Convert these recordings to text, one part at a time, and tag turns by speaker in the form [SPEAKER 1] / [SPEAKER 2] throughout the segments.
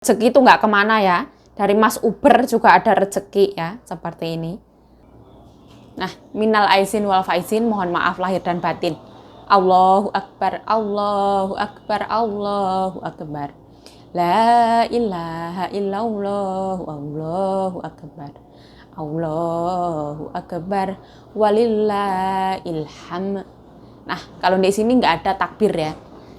[SPEAKER 1] Rezeki itu nggak kemana ya. Dari Mas Uber juga ada rezeki ya, seperti ini. Nah, minal aizin wal faizin, mohon maaf lahir dan batin. Allahu Akbar, Allahu Akbar, Allahu Akbar. La ilaha illallah, Allahu Akbar. Allahu Akbar, walillahil hamd. Nah, kalau di sini nggak ada takbir ya.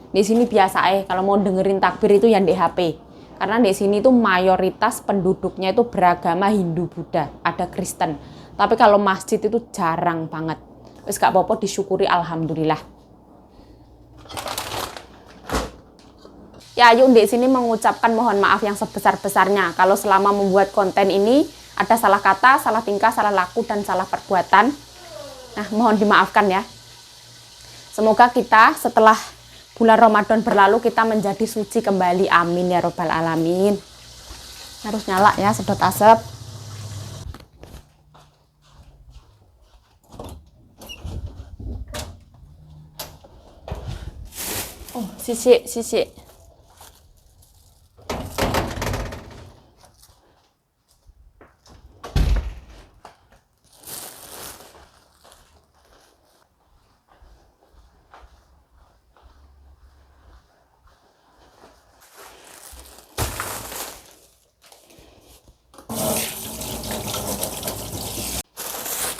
[SPEAKER 1] Di sini biasa kalau mau dengerin takbir itu yang di HP. Karena di sini tuh mayoritas penduduknya itu beragama Hindu Buddha, ada Kristen. Tapi kalau masjid itu jarang banget. Wis gak apa-apa, disyukuri alhamdulillah. Ya, Ayu di sini mengucapkan mohon maaf yang sebesar-besarnya kalau selama membuat konten ini ada salah kata, salah tingkah, salah laku dan salah perbuatan. Nah, mohon dimaafkan ya. Semoga kita setelah bulan Ramadan berlalu kita menjadi suci kembali. Amin ya robbal alamin. Harus nyala ya, sedot asap. Oh, sisik.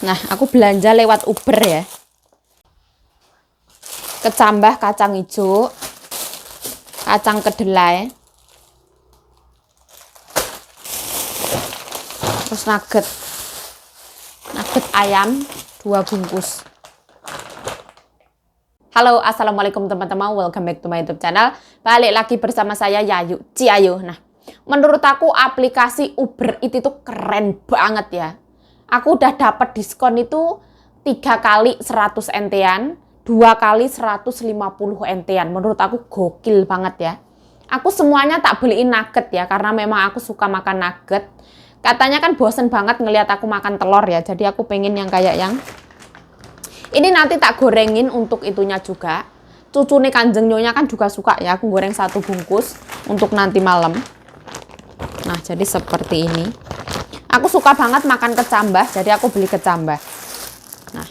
[SPEAKER 1] Nah, aku belanja lewat Uber ya. Kecambah kacang hijau, kacang kedelai, terus nugget ayam 2 bungkus. Halo, assalamualaikum teman-teman, welcome back to my YouTube channel. Balik lagi bersama saya Yayu Ciayu. Nah, menurut aku aplikasi Uber Eats itu keren banget ya. Aku udah dapat diskon itu 3 kali 100 NT-an, 2 kali 150 NT-an. Menurut aku gokil banget ya. Aku semuanya tak beliin nugget ya, karena memang aku suka makan nugget. Katanya kan bosen banget ngelihat aku makan telur ya, jadi aku pengen yang kayak yang ini nanti tak gorengin untuk itunya juga. Cucu nih Kanjeng Nyonya kan juga suka ya, aku goreng 1 bungkus untuk nanti malam. Nah, jadi seperti ini. Aku suka banget makan kecambah, jadi aku beli kecambah. Nah,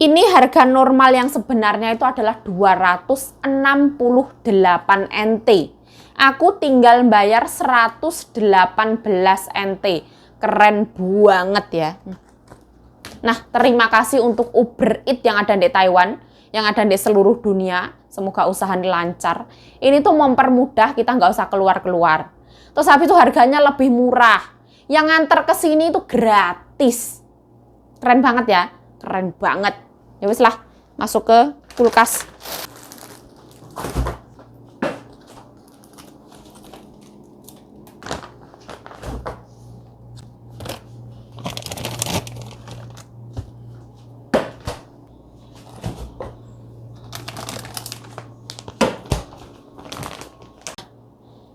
[SPEAKER 1] ini harga normal yang sebenarnya itu adalah 268 NT. Aku tinggal bayar 118 NT. Keren banget ya. Nah, terima kasih untuk Uber Eats yang ada di Taiwan, yang ada di seluruh dunia. Semoga usaha ini lancar. Ini tuh mempermudah, kita nggak usah keluar-keluar. Terus habis itu harganya lebih murah. Yang nganter ke sini itu gratis. Keren banget ya. Keren banget. Ya wis lah, masuk ke kulkas.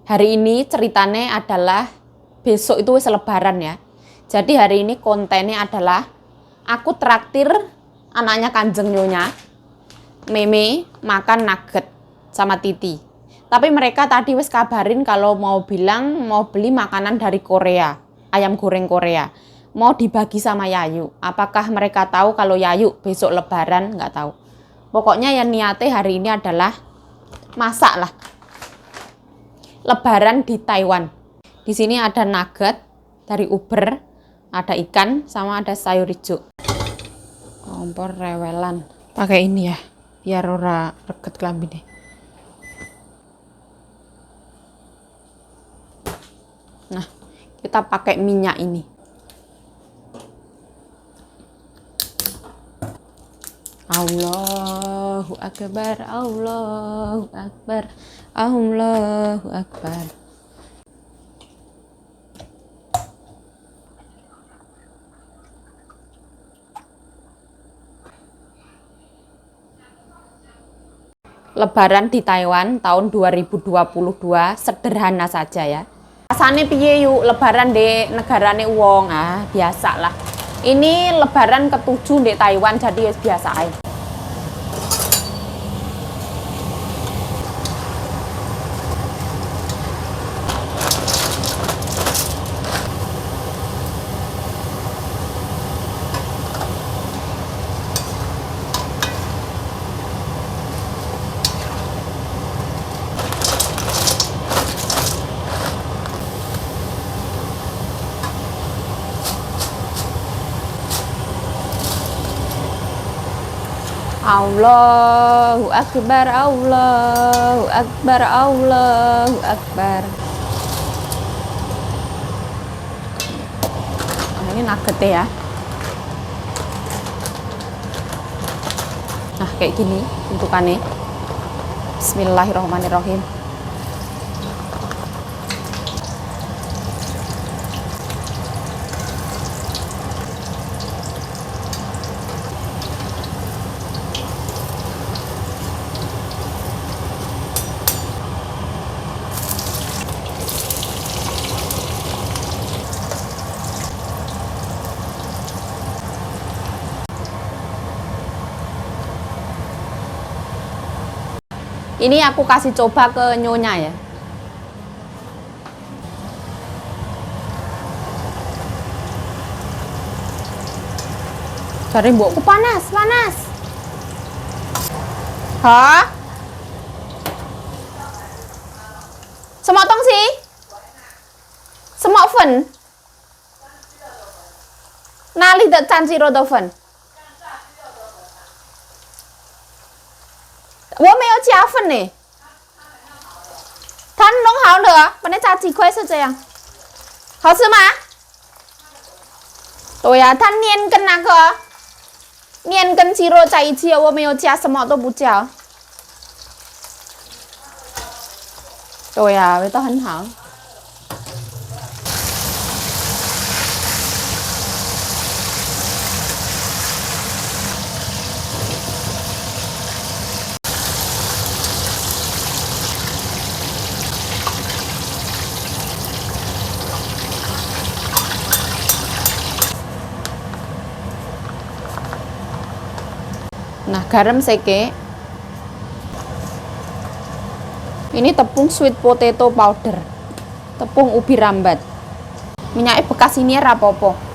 [SPEAKER 1] Hari ini ceritanya adalah besok itu wis lebaran ya. Jadi hari ini kontennya adalah aku traktir anaknya Kanjeng Nyonya, Meme, makan nugget sama Titi. Tapi mereka tadi wis kabarin kalau mau bilang mau beli makanan dari Korea, ayam goreng Korea. Mau dibagi sama Yayu. Apakah mereka tahu kalau Yayu besok lebaran? Nggak tahu. Pokoknya yang niatnya hari ini adalah masak lah. Lebaran di Taiwan. Di sini ada nugget dari Uber, ada ikan, sama ada sayur hijau. Kompor rewelan. Pakai ini ya, biar ora reket kelambine. Nah, kita pakai minyak ini. Allahu Akbar, Allahu Akbar, Allahu Akbar. Lebaran di Taiwan tahun 2022 sederhana saja ya. Rasane piye yuk lebaran di negarane wong? Biasa lah. Ini lebaran ke-7 di Taiwan, jadi biasa aja. Allahu Akbar, Allahu Akbar, Allahu Akbar. Nah, ini nugget ya. Nah, kayak gini bentukannya. Bismillahirrahmanirrahim. Ini aku kasih coba ke nyonya ya. Cari mbokku panas, panas. Hah? Semok tong sih? Semok fen? Nali dak canci rodo fen? 我没有加粉呢，它弄好了，本来炸鸡块是这样，好吃吗？对呀、它粘跟那个粘跟鸡肉在一起，我没有加什么都不加。对呀、味道很好。Nah, garam seke. Ini tepung sweet potato powder. Tepung ubi rambat. Minyaknya bekas ini rapopo.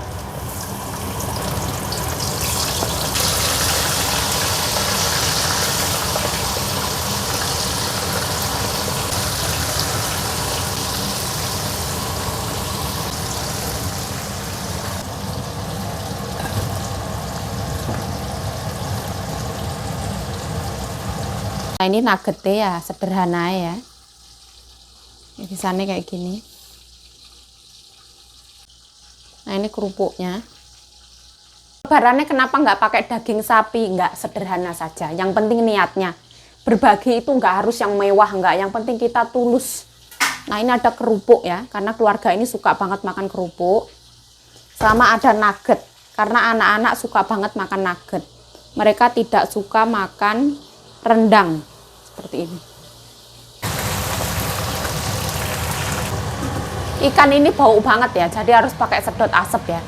[SPEAKER 1] Nah, ini nuggetnya ya sederhana ya. Biasanya kayak gini. Nah, ini kerupuknya. Lebarannya kenapa nggak pakai daging sapi? Nggak, sederhana saja. Yang penting niatnya. Berbagi itu nggak harus yang mewah, nggak. Yang penting kita tulus. Nah, ini ada kerupuk ya. Karena keluarga ini suka banget makan kerupuk. Sama ada nugget. Karena anak-anak suka banget makan nugget. Mereka tidak suka makan rendang. Seperti ini. Ikan ini bau banget ya, jadi harus pakai sedot asap ya.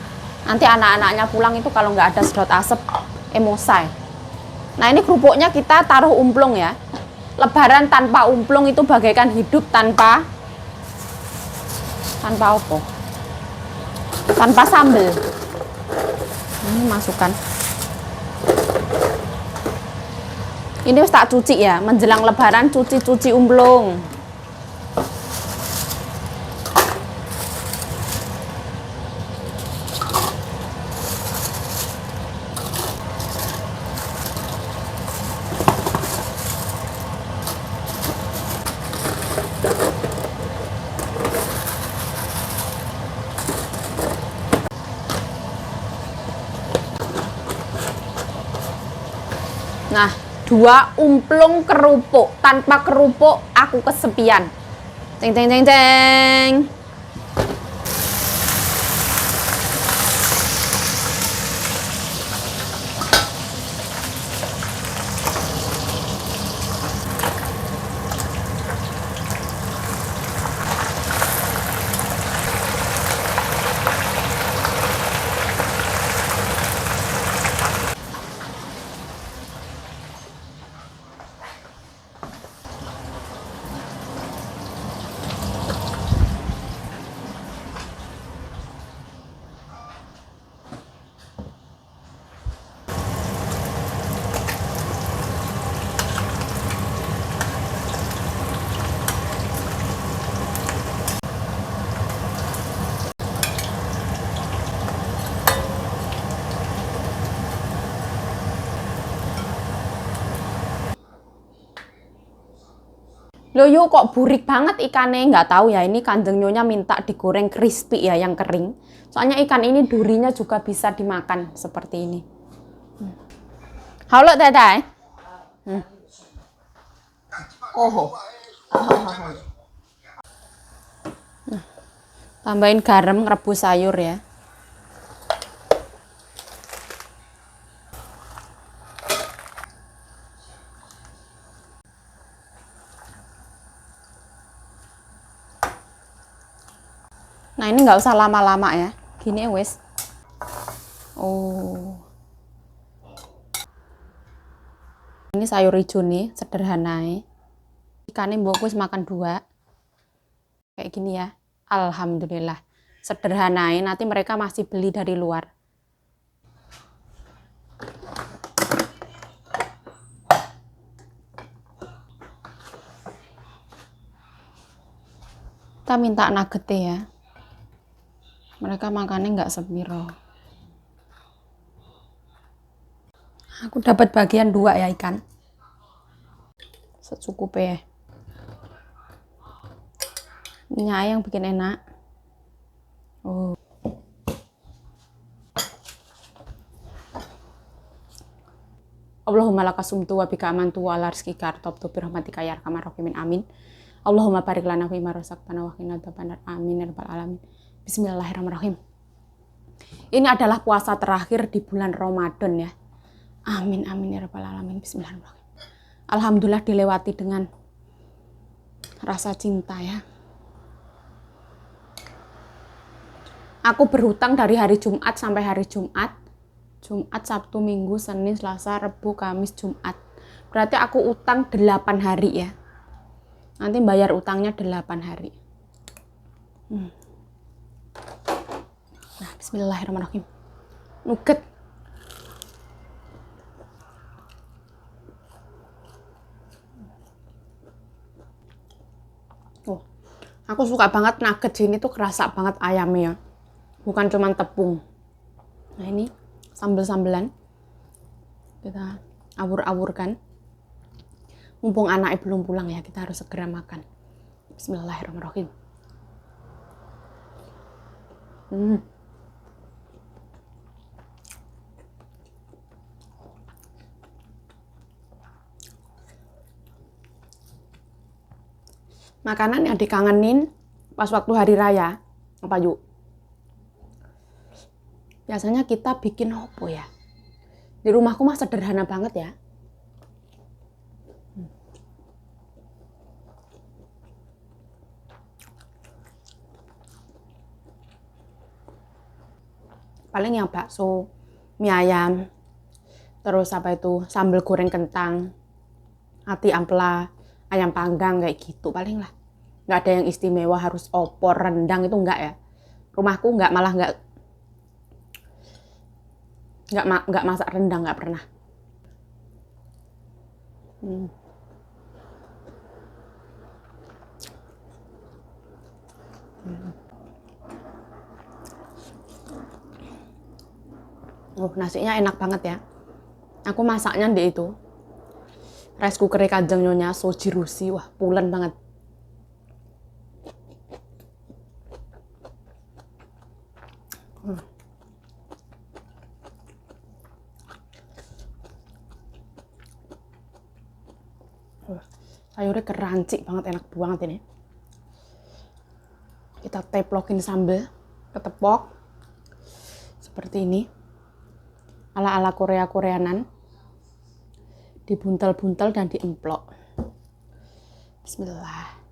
[SPEAKER 1] Nanti anak-anaknya pulang itu kalau nggak ada sedot asap, emosai. Nah, ini kerupuknya kita taruh umplung ya. Lebaran tanpa umplung itu bagaikan hidup tanpa apa? Tanpa sambel. Ini masukkan. Ini harus tak cuci ya, menjelang lebaran cuci-cuci umplung. Nah, 2 umplung kerupuk. Tanpa kerupuk aku kesepian. Ceng ceng ceng ceng. Loh yuk kok burik banget ikannya, nggak tahu ya, ini Kanjeng Nyonya minta digoreng crispy ya, yang kering. Soalnya ikan ini durinya juga bisa dimakan seperti ini. Halo Teteh. Oh. Tambahin garam, rebus sayur ya. Nah ini nggak usah lama-lama ya, gini wes. Oh, ini sayur hijau nih, sederhana ya. Ikannya mbok wis makan 2, kayak gini ya. Alhamdulillah, sederhana ya. Nanti mereka masih beli dari luar. Kita minta nugget ya. Mereka makannya nggak sepiro. Aku dapat bagian 2 ya ikan. Secukupnya. Minyak yang bikin enak. Oh. Allahumma lakasumtu wa bika amantu wa ala rizqika artabtu bi rahmatika ya arhamar rahimin amin. Allahumma barik lana fi ma razaqtana wa qina adzabannar amin ya rabbal alamin. Bismillahirrahmanirrahim. Ini adalah puasa terakhir di bulan Ramadan ya. Amin amin ya rabbal alamin. Bismillahirrahmanirrahim. Alhamdulillah dilewati dengan rasa cinta ya. Aku berhutang dari hari Jumat sampai hari Jumat. Jumat, Sabtu, Minggu, Senin, Selasa, Rabu, Kamis, Jumat. Berarti aku utang 8 hari ya. Nanti bayar utangnya 8 hari. Nah, bismillahirrahmanirrahim. Nugget. Oh, aku suka banget nugget sini tuh, kerasa banget ayamnya. Bukan cuma tepung. Nah ini sambel-sambelan. Kita awur-awurkan. Mumpung anaknya belum pulang ya, kita harus segera makan. Bismillahirrahmanirrahim. Makanan yang dikangenin pas waktu hari raya, apa yuk? Biasanya kita bikin apa ya? Di rumahku mah sederhana banget ya. Paling yang bakso, mie ayam, terus apa itu, sambal goreng kentang, ati ampela, ayam panggang kayak gitu paling lah. Nggak ada yang istimewa harus opor, rendang itu enggak ya. Rumahku enggak, malah enggak masak rendang, enggak pernah. Nasinya enak banget ya. Aku masaknya di itu rice cooker Kanjeng Nyonya Soji Rusi. Wah, pulen banget. Sayurnya kerancik banget, enak banget ini. Kita teplokin sambal, ketepok seperti ini, ala-ala Korea-Koreanan, dibuntel-buntel dan diemplok. Bismillah.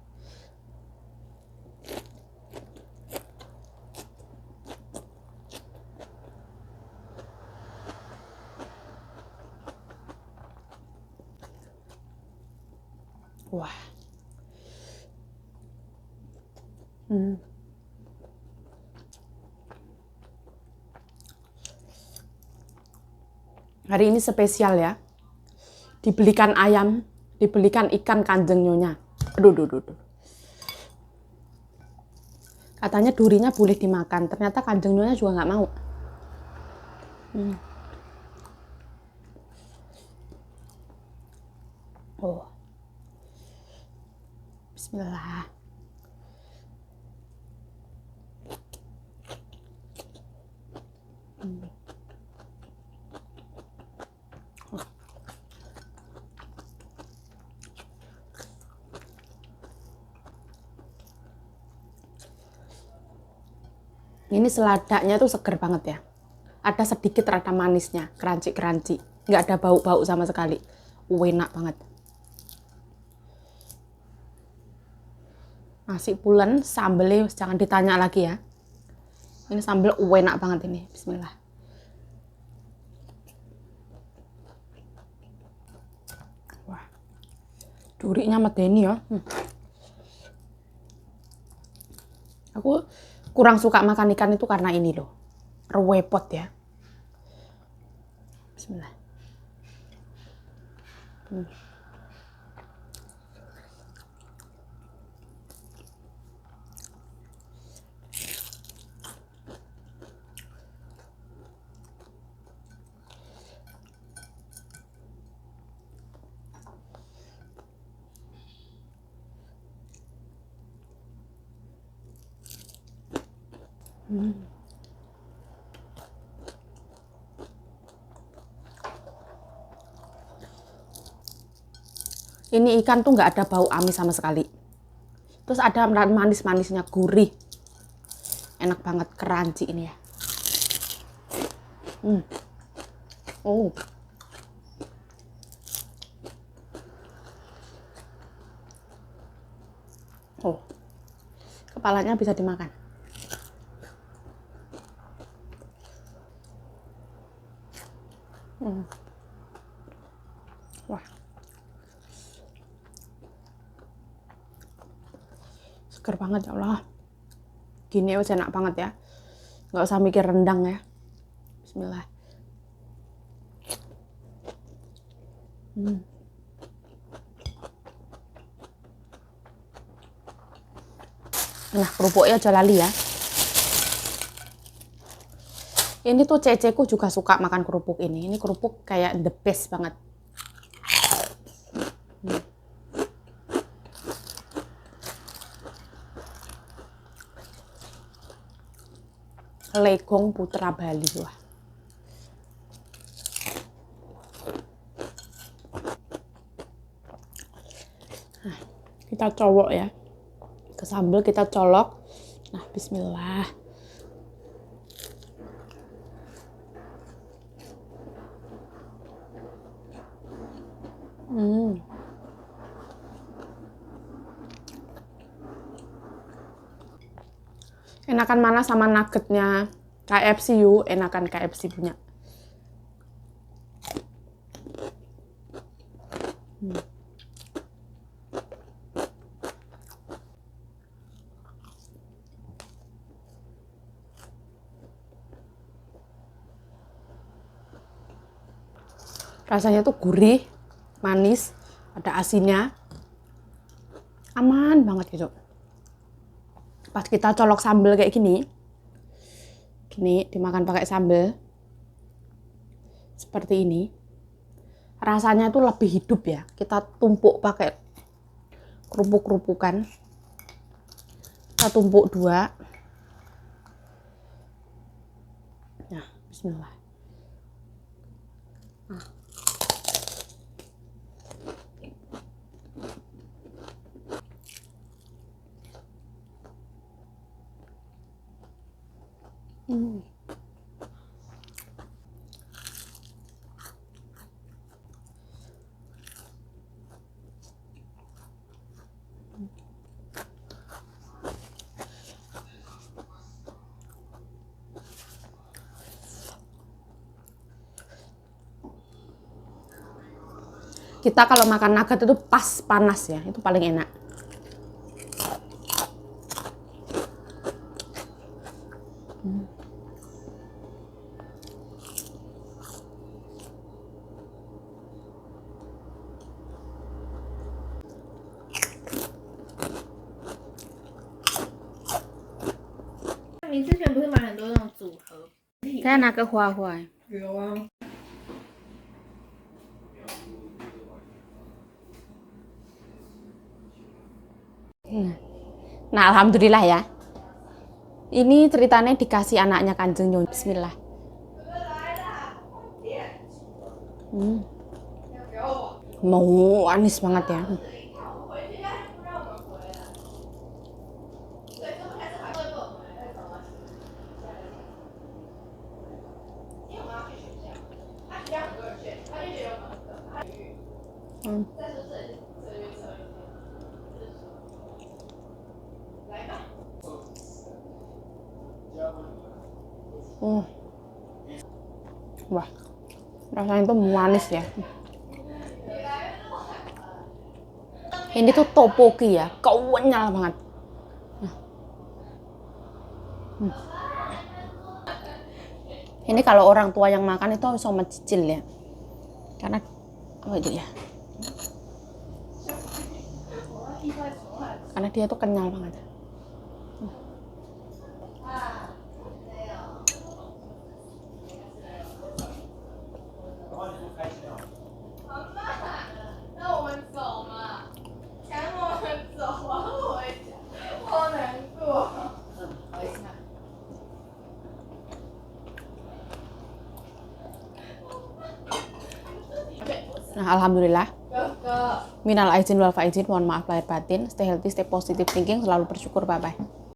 [SPEAKER 1] Wah. Hari ini spesial ya. Dibelikan ayam, dibelikan ikan Kanjeng Nyonya. Aduh. Katanya durinya boleh dimakan. Ternyata Kanjeng Nyonya juga nggak mau. Oh. Bismillah. Ini seladaknya tuh seger banget ya. Ada sedikit rada manisnya, crunchy-crunchy. Nggak ada bau-bau sama sekali. Enak banget. Nasi pulen, sambelnya jangan ditanya lagi ya. Ini sambel enak banget ini. Bismillah. Wah, durinya medeni ya. Aku kurang suka makan ikan itu karena ini loh, repot ya. Bismillah. Ini ikan tuh nggak ada bau amis sama sekali. Terus ada manis-manisnya, gurih. Enak banget, crunchy ini ya. Oh. Oh. Kepalanya bisa dimakan. Wah. Seger banget ya Allah. Gini wes enak banget ya. Nggak usah mikir rendang ya. Bismillah. Nah, kerupuknya aja lali ya. Ini tuh ceceku juga suka makan kerupuk ini. Ini kerupuk kayak the best banget. Legong Putra Bali. Wah. Nah, kita colok ya. Ke sambal kita colok. Nah, bismillah. Enakan mana sama nuggetnya KFC yuk, enakan KFC punya. Rasanya tuh gurih, manis, ada asinnya, aman banget gitu. Pas kita colok sambal kayak gini dimakan pakai sambal seperti ini, rasanya tuh lebih hidup ya. Kita tumpuk pakai kerupuk-kerupukan, kita tumpuk dua. Nah, bismillah. Kita kalau makan nugget itu pas panas ya, itu paling enak. Saya拿个花花。
[SPEAKER 2] 有啊，
[SPEAKER 1] Nah, alhamdulillah ya. Ini ceritanya dikasih anaknya Kanjeng Nyonya. Bismillah. Mau anis banget ya. Wah, rasanya tuh manis ya. Ini tuh topoki ya, kenyal banget. Ini kalau orang tua yang makan itu harus sama cicil ya, karena apa itu ya? Karena dia tuh kenyal banget. Nah, alhamdulillah. Minal aizin wal faizin, mohon maaf lahir batin. Stay healthy, stay positive thinking, selalu bersyukur. Bye bye.